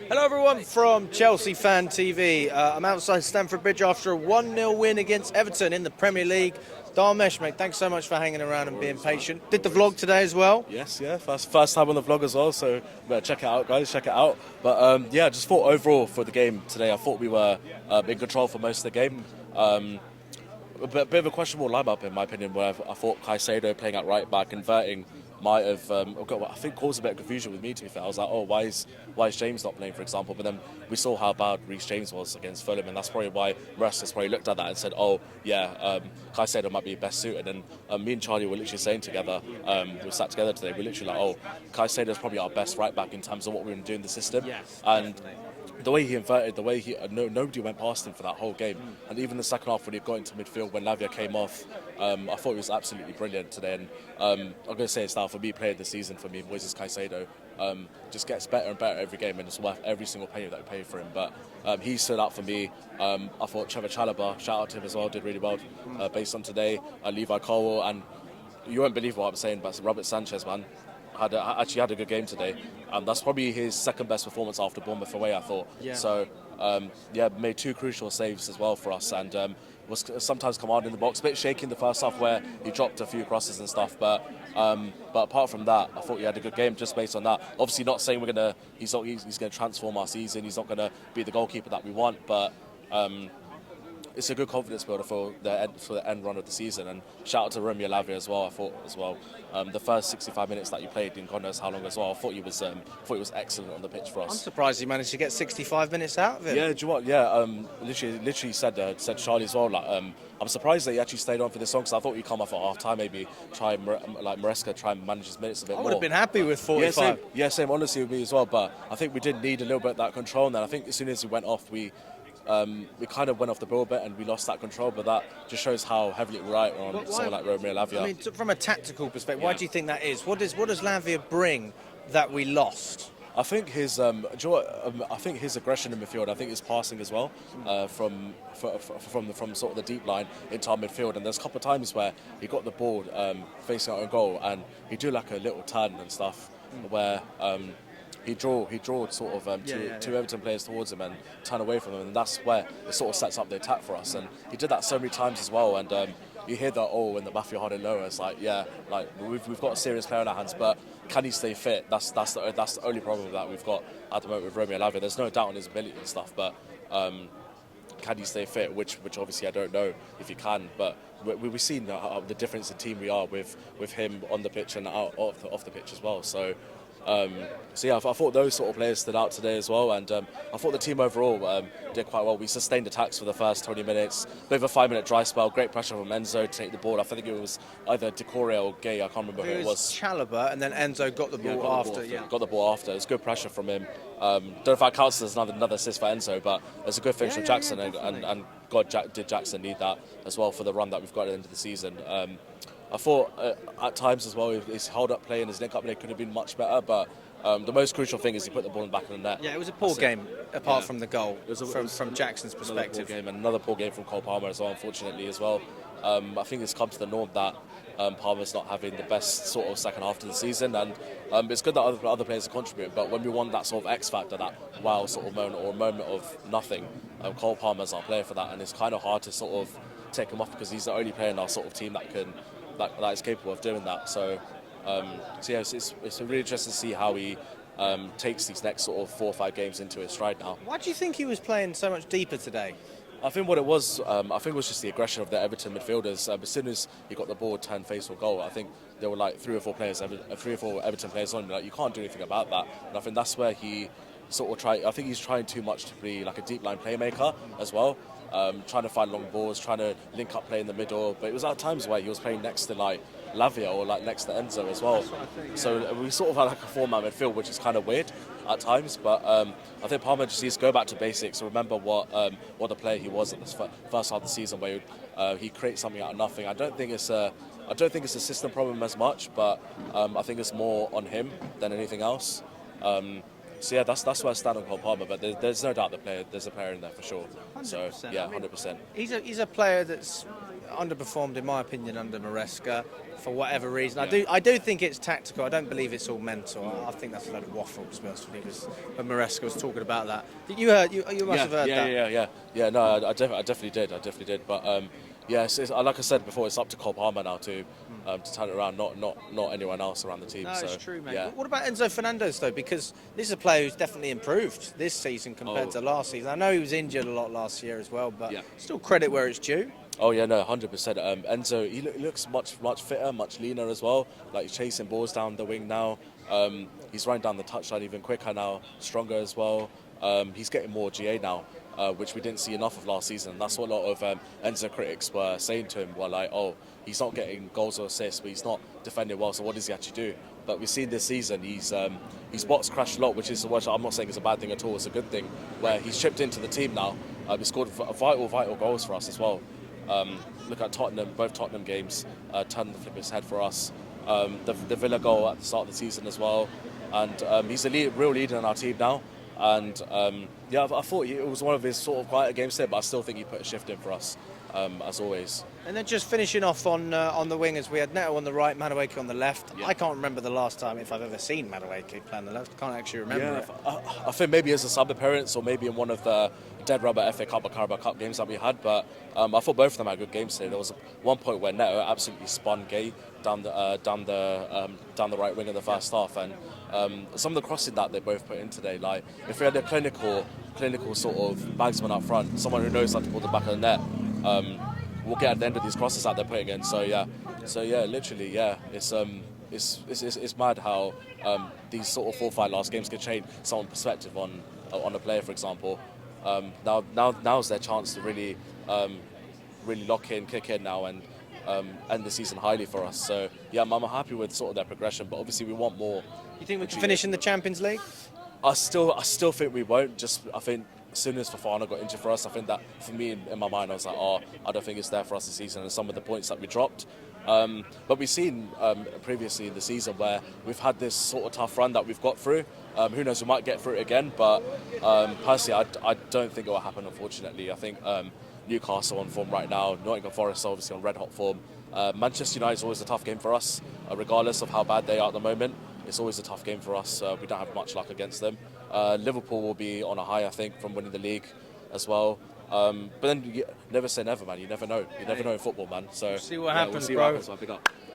Hello everyone from Chelsea Fan TV. I'm outside Stamford Bridge after a 1-0 win against Everton in the Premier League. Dharmesh, mate, thanks so much for hanging around and being patient. Did the vlog today as well? Yes, yeah, first time on the vlog as well, so check it out, guys, check it out. But yeah, just thought overall for the game today, I thought we were in control for most of the game. A bit of a questionable lineup in my opinion, where I thought Caicedo playing at right back, converting might have, I think, caused a bit of confusion with me, to be fair. I was like, oh, why is James not playing, for example? But then we saw how bad Reece James was against Fulham, and that's probably why Maresca's probably looked at that and said, oh, yeah, Caicedo might be best suited. And me and Charlie were literally saying together, we sat together today, we're literally like, oh, Caicedo's probably our best right back in terms of what we're going to do in the system. Yes, and definitely. The way he inverted, the way nobody went past him for that whole game, and even the second half when he got into midfield when Lavia came off, I thought he was absolutely brilliant today. And I'm going to say it's now for me, player of the season for me, Moises Caicedo. Just gets better and better every game, and it's worth every single penny that we pay for him. But he stood out for me. I thought CHALOBAH, shout out to him as well, did really well based on today. Levi Colwill, and you won't believe what I'm saying, but Robert Sanchez, man, actually had a good game today. That's probably his second best performance after Bournemouth away, I thought. Yeah. So, made two crucial saves as well for us, and was sometimes commanding the box. A bit shaky in the first half where he dropped a few crosses and stuff, but apart from that, I thought he had a good game just based on that. Obviously, not saying he's gonna transform our season. He's not gonna be the goalkeeper that we want, but. It's a good confidence builder for the end run of the season, and shout out to Romeo Lavia as well. I thought as well, the first 65 minutes that you played in God knows how long as well. I thought he was excellent on the pitch for us. I'm surprised he managed to get 65 minutes out of it. Yeah, do you know what? Yeah, literally said Charlie as well. Like, I'm surprised that he actually stayed on for this song, because I thought he'd come off at half time, maybe try Maresca try and manage his minutes a bit more. I would have been happy with 45. Same honestly with me as well. But I think we did need a little bit of that control, and then I think as soon as he went off, we kind of went off the ball a bit and we lost that control, but that just shows how heavily we rely on someone like Romeo Lavia. I mean, from a tactical perspective, why do you think that is? What does Lavia bring that we lost? I think his, I think his aggression in midfield. I think his passing as well, from sort of the deep line into our midfield. And there's a couple of times where he got the ball facing our own goal, and he do like a little turn and stuff, where. He drew sort of two Everton players towards him and turn away from him, and that's where it sort of sets up the attack for us. And he did that so many times as well. And you hear that in the back of your heart and lower. It's like, yeah, like we've got a serious player in our hands, but can he stay fit? That's the only problem that we've got at the moment with Romeo Lavia. There's no doubt on his ability and stuff, but can he stay fit? Which obviously I don't know if he can, but we've seen the difference in team we are with him on the pitch and off the pitch as well. So yeah, I thought those sort of players stood out today as well, and I thought the team overall did quite well. We sustained attacks for the first 20 minutes, bit of a 5-minute dry spell, great pressure from Enzo to take the ball. I think it was either Decore or Gay, I can't remember who it was. CHALOBAH, and then Enzo got the ball after. Got the ball after. It was good pressure from him. Don't know if that counts as another assist for Enzo, but it's a good finish from Jackson, and God, did Jackson need that as well for the run that we've got at the end of the season. I thought at times as well his hold-up play and his link-up play could have been much better, but the most crucial thing is he put the ball in the back of the net. Yeah, it was a poor game, apart from the goal, from Jackson's perspective. Poor game, and another poor game from Cole Palmer as well, unfortunately, as well. I think it's come to the norm that Palmer's not having the best sort of second half of the season, and it's good that other players are contributing, but when we want that sort of X factor, that wow sort of moment or a moment of nothing, Cole Palmer's our player for that, and it's kind of hard to sort of take him off because he's the only player in our sort of team that is capable of doing that. So yeah, it's really interesting to see how he takes these next sort of 4 or 5 games into his stride now. Why do you think he was playing so much deeper today? I think what it was, just the aggression of the Everton midfielders. As soon as he got the ball, turned face for goal, I think there were like 3 or 4 Everton players on. Like, you can't do anything about that. And I think that's where he sort of tried. I think he's trying too much to be like a deep line playmaker as well. Trying to find long balls, trying to link up play in the middle. But it was at times where he was playing next to like Lavia or like next to Enzo as well. So we sort of had like a 4-man midfield, which is kind of weird at times. But I think Palmer just needs to go back to basics. Remember what the player he was at the first half of the season, where he creates something out of nothing. I don't think it's a system problem as much, but I think it's more on him than anything else. So yeah, that's where I stand on Cole Palmer, but there's no doubt there's a player in there for sure. 100%. So yeah, 100%. He's a player that's underperformed, in my opinion, under Maresca for whatever reason. I do think it's tactical. I don't believe it's all mental. I think that's a load of waffle, to be honest with you, because when Maresca was talking about that. You must have heard that. Yeah, no, I definitely did. But yes, like I said before, it's up to Cole Palmer now to turn it around, not anyone else around the team. No, so, it's true, mate. Yeah. What about Enzo Fernandez, though? Because this is a player who's definitely improved this season compared to last season. I know he was injured a lot last year as well, but still credit where it's due. Oh yeah, no, 100%. Enzo, he looks much fitter, much leaner as well. Like he's chasing balls down the wing now. He's running down the touchline even quicker now, stronger as well. He's getting more GA now, which we didn't see enough of last season. That's what a lot of Enzo critics were saying to him. Were like, oh, he's not getting goals or assists, but he's not defending well. So what does he actually do? But we've seen this season he's box crashed a lot, which I'm not saying it's a bad thing at all. It's a good thing. Where he's chipped into the team now. He scored vital goals for us as well. Look at Tottenham, both Tottenham games turned the flippers head for us. The Villa goal at the start of the season as well, and he's a real leader in our team now. And I thought it was one of his sort of quieter games today, but I still think he put a shift in for us, as always. And then just finishing off on the wingers, we had Neto on the right, Madueke on the left. I can't remember the last time if I've ever seen Madueke play on the left. Can't actually remember it. I think maybe as a sub appearance or maybe in one of the dead rubber FA Cup or Carabao Cup games that we had. But I thought both of them had good games today. There was one point where Neto absolutely spun Gay down the right wing in the first half, and some of the crossing that they both put in today. Like if we had a clinical sort of bagsman up front, someone who knows how to pull the back of the net. We'll get at the end of these crosses that they're putting in. So literally, it's mad how these sort of 4-5 last games can change someone's perspective on a player, for example. Now's their chance to really lock in, kick in now, and end the season highly for us. So I'm happy with sort of their progression, but obviously we want more. You think we can finish in the Champions League? I still think we won't. I think as soon as Fofana got injured for us, I think that for me in my mind I was like, I don't think it's there for us this season, and some of the points that we dropped. But we've seen previously in the season where we've had this sort of tough run that we've got through. Who knows, we might get through it again, but personally I don't think it will happen, unfortunately. I think Newcastle on form right now, Nottingham Forest obviously on red hot form. Manchester United is always a tough game for us, regardless of how bad they are at the moment. It's always a tough game for us. We don't have much luck against them. Liverpool will be on a high, I think, from winning the league as well. But then never say never, man. You never know. You never know in football, man. So see what happens, we'll see bro. what happens. Pick up.